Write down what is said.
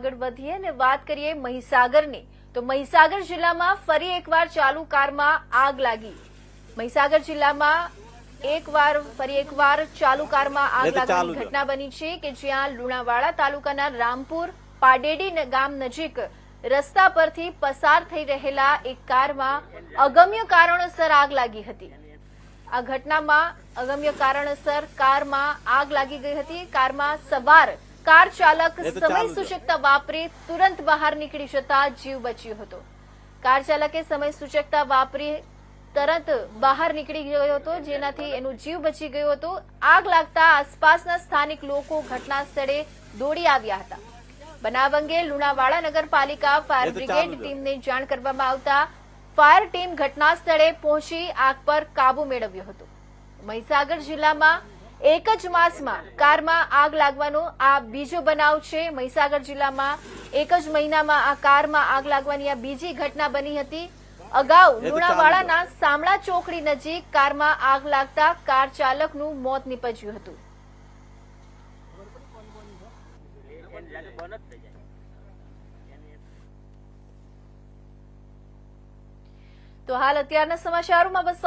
આગળ વધીએ અને વાત કરીએ મહીસાગરની તો મહીસાગર જિલ્લામાં ફરી એકવાર ચાલુ કારમાં આગ લાગી। મહીસાગર જિલ્લામાં ફરી એકવાર ચાલુ કારમાં આગ લાગવાની ઘટના બની છે કે જ્યાં લુણાવાડા તાલુકાના રામપુર પાડેડી ગામ નજીક રસ્તા પરથી પસાર થઈ રહેલા એક કારમાં અગમ્ય કારણોસર આગ લાગી હતી। આ ઘટનામાં અગમ્ય કારણોસર કારમાં આગ લાગી ગઈ હતી। કારમાં સવાર કાર ચાલક સમય સૂચકતા વાપરી તુરંત બહાર નીકળી જતા જીવ બચ્યો હતો। કાર ચાલકે સમય સૂચકતા વાપરી તરત બહાર નીકળી ગયો હતો જેનાથી એનો જીવ બચી ગયો હતો। આગ લાગતા આસપાસના સ્થાનિક લોકો ઘટના સ્થળે દોડી આવ્યા હતા। બનાવ અંગે લુણાવાડા નગરપાલિકા ફાયર બ્રિગેડ ટીમને જાણ કરવામાં આવતા ફાયર ટીમ ઘટના સ્થળે પહોંચી આગ પર કાબુ મેળવ્યો હતો। મહીસાગર જિલ્લામાં એક જ માસમાં કારમાં આગ લાગવાનો આ બીજો બનાવ છે। મહીસાગર જિલ્લામાં એક જ મહિનામાં આ કારમાં આગ લાગવાની આ બીજી ઘટના બની હતી। અગાઉ લુણાવાડાના સામળા ચોકડી નજીક કારમાં આગ લાગતા કાર ચાલકનું મોત નીપજ્યું હતું। તો હાલ અત્યારના સમાચારોમાં બસ